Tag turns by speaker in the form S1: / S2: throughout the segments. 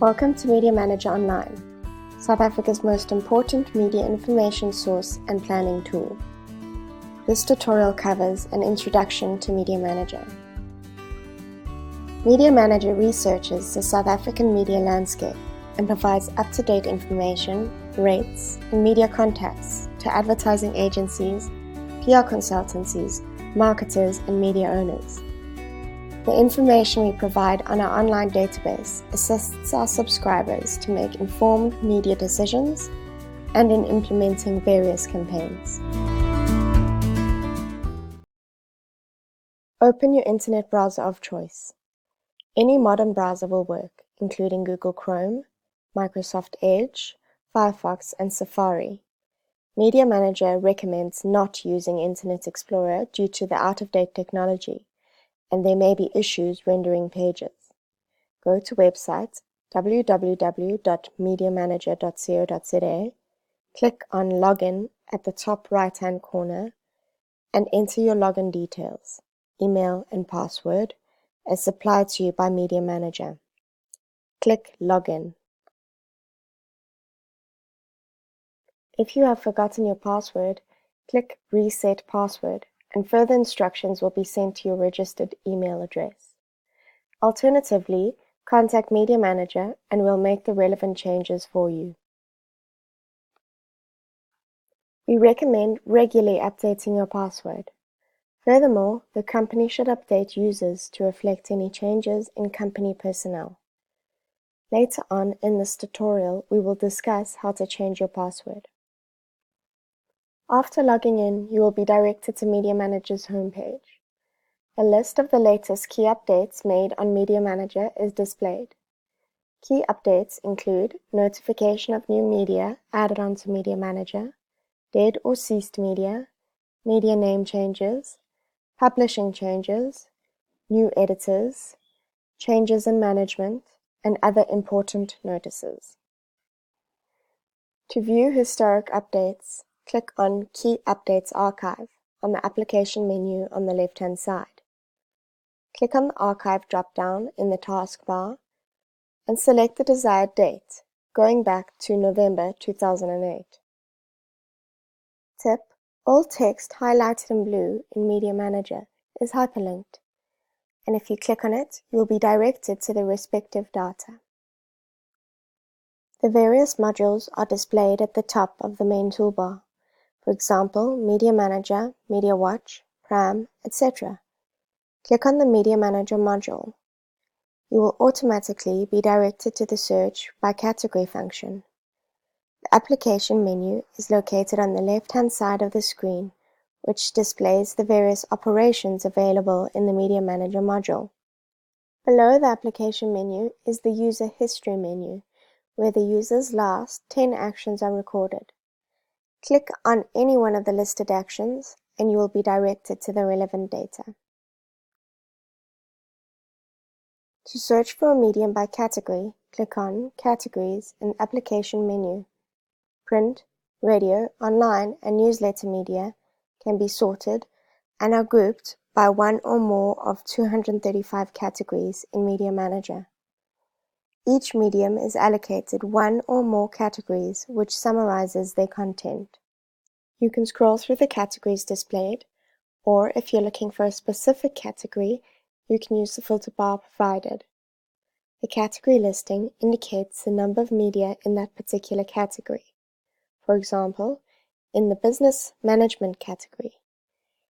S1: Welcome to Media Manager Online, South Africa's most important media information source and planning tool. This tutorial covers an introduction to Media Manager. Media Manager researches the South African media landscape and provides up-to-date information, rates, and media contacts to advertising agencies, PR consultancies, marketers, and media owners. The information we provide on our online database assists our subscribers to make informed media decisions and in implementing various campaigns. Open your internet browser of choice. Any modern browser will work, including Google Chrome, Microsoft Edge, Firefox, and Safari. Media Manager recommends not using Internet Explorer due to the out-of-date technology, and there may be issues rendering pages. Go to website www.mediamanager.co.za, click on Login at the top right-hand corner, and enter your login details, email and password, as supplied to you by Media Manager. Click Login. If you have forgotten your password, click Reset Password, and further instructions will be sent to your registered email address. Alternatively, contact Media Manager and we'll make the relevant changes for you. We recommend regularly updating your password. Furthermore, the company should update users to reflect any changes in company personnel. Later on in this tutorial, we will discuss how to change your password. After logging in, you will be directed to Media Manager's homepage. A list of the latest key updates made on Media Manager is displayed. Key updates include notification of new media added onto Media Manager, dead or ceased media name changes, publishing changes, new editors, changes in management, and other important notices. To view historic updates, click on Key Updates Archive on the application menu on the left-hand side. Click on the Archive drop-down in the taskbar and select the desired date, going back to November 2008. Tip: all text highlighted in blue in Media Manager is hyperlinked, and if you click on it, you will be directed to the respective data. The various modules are displayed at the top of the main toolbar. For example, Media Manager, Media Watch, Pram, etc. Click on the Media Manager module. You will automatically be directed to the Search by Category function. The application menu is located on the left-hand side of the screen, which displays the various operations available in the Media Manager module. Below the application menu is the User History menu, where the user's last 10 actions are recorded. Click on any one of the listed actions and you will be directed to the relevant data. To search for a medium by category, click on Categories in the application menu. Print, radio, online, and newsletter media can be sorted and are grouped by one or more of 235 categories in Media Manager. Each medium is allocated one or more categories which summarizes their content. You can scroll through the categories displayed, or if you're looking for a specific category, you can use the filter bar provided. The category listing indicates the number of media in that particular category. For example, in the business management category,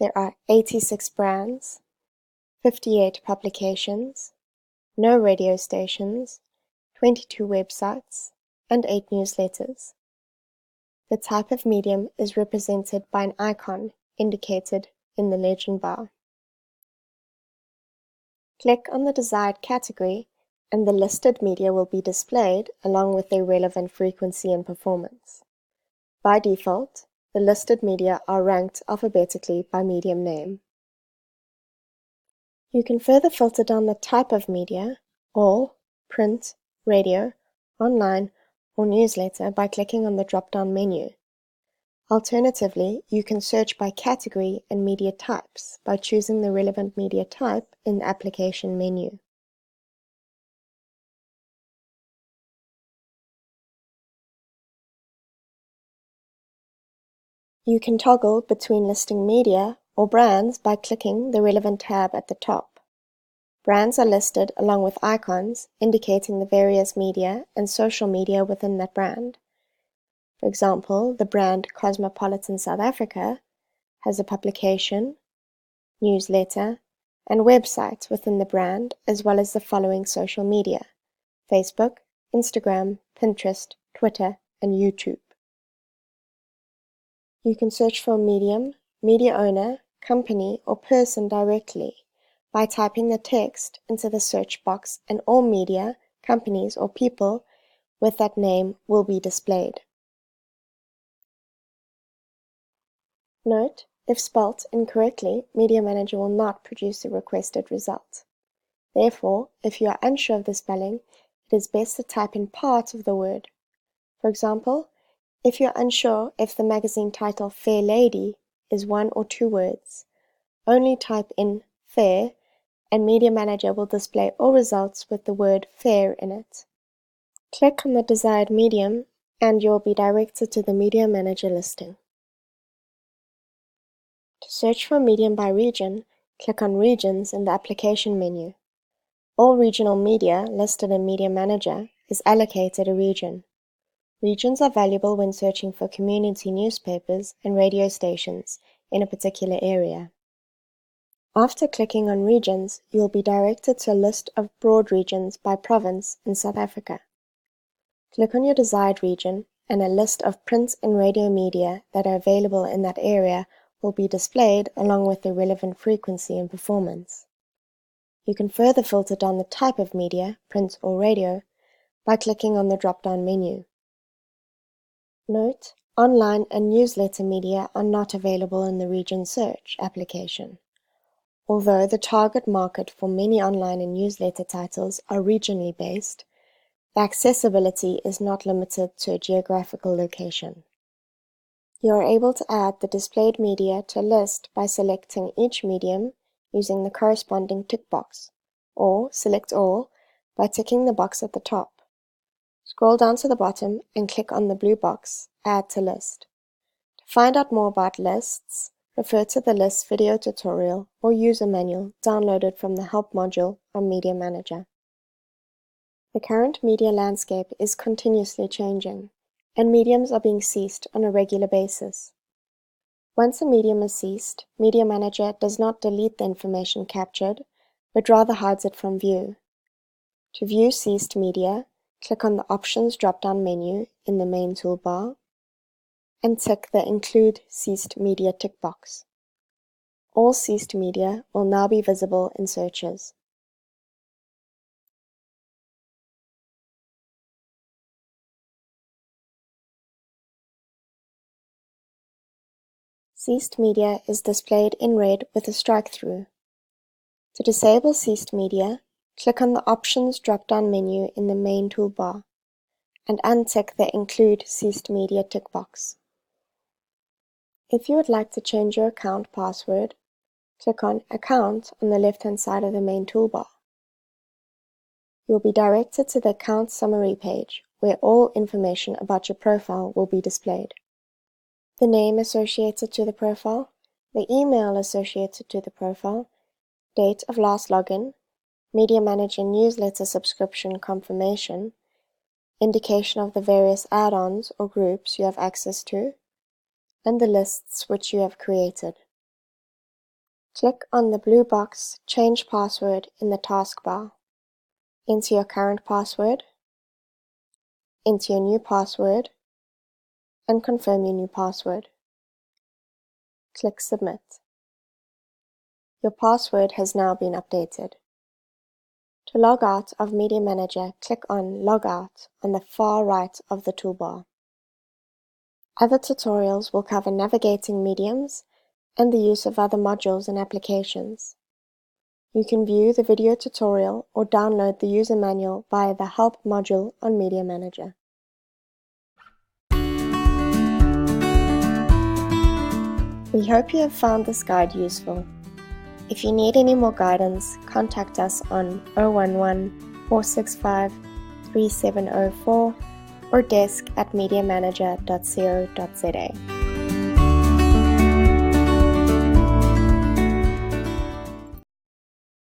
S1: there are 86 brands, 58 publications, no radio stations, 22 websites, and 8 newsletters. The type of medium is represented by an icon indicated in the legend bar. Click on the desired category and the listed media will be displayed along with their relevant frequency and performance. By default, the listed media are ranked alphabetically by medium name. You can further filter down the type of media, all, print, radio, online, or newsletter by clicking on the drop-down menu. Alternatively, you can search by category and media types by choosing the relevant media type in the application menu. You can toggle between listing media or brands by clicking the relevant tab at the top. Brands are listed along with icons indicating the various media and social media within that brand. For example, the brand Cosmopolitan South Africa has a publication, newsletter, and website within the brand, as well as the following social media: Facebook, Instagram, Pinterest, Twitter, and YouTube. You can search for a medium, media owner, company, or person directly by typing the text into the search box, and all media, companies, or people with that name will be displayed. Note: if spelt incorrectly, Media Manager will not produce the requested result. Therefore, if you are unsure of the spelling, it is best to type in part of the word. For example, if you are unsure if the magazine title Fair Lady is 1 or 2 words, only type in fair and Media Manager will display all results with the word fair in it. Click on the desired medium and you will be directed to the Media Manager listing. To search for a medium by region, click on Regions in the application menu. All regional media listed in Media Manager is allocated a region. Regions are valuable when searching for community newspapers and radio stations in a particular area. After clicking on Regions, you will be directed to a list of broad regions by province in South Africa. Click on your desired region and a list of print and radio media that are available in that area will be displayed along with the relevant frequency and performance. You can further filter down the type of media, print or radio, by clicking on the drop-down menu. Note: online and newsletter media are not available in the Region Search application. Although the target market for many online and newsletter titles are regionally based, the accessibility is not limited to a geographical location. You are able to add the displayed media to a list by selecting each medium using the corresponding tick box, or select all by ticking the box at the top. Scroll down to the bottom and click on the blue box, Add to List. To find out more about lists, refer to the Lists video tutorial or user manual downloaded from the Help module on Media Manager. The current media landscape is continuously changing, and mediums are being ceased on a regular basis. Once a medium is ceased, Media Manager does not delete the information captured, but rather hides it from view. To view ceased media, click on the Options drop-down menu in the main toolbar and tick the Include Ceased Media tick box. All ceased media will now be visible in searches. Ceased media is displayed in red with a strike-through. To disable ceased media, click on the Options drop-down menu in the main toolbar and untick the Include Ceased Media tick box. If you would like to change your account password, click on Account on the left-hand side of the main toolbar. You will be directed to the Account Summary page, where all information about your profile will be displayed. The name associated to the profile, the email associated to the profile, date of last login, Media Manager newsletter subscription confirmation, indication of the various add-ons or groups you have access to, and the lists which you have created. Click on the blue box Change Password in the taskbar. Enter your current password, enter your new password, and confirm your new password. Click Submit. Your password has now been updated. To log out of Media Manager, click on Log Out on the far right of the toolbar. Other tutorials will cover navigating mediums and the use of other modules and applications. You can view the video tutorial or download the user manual via the Help module on Media Manager. We hope you have found this guide useful. If you need any more guidance, contact us on 011-465-3704 or desk@mediamanager.co.za.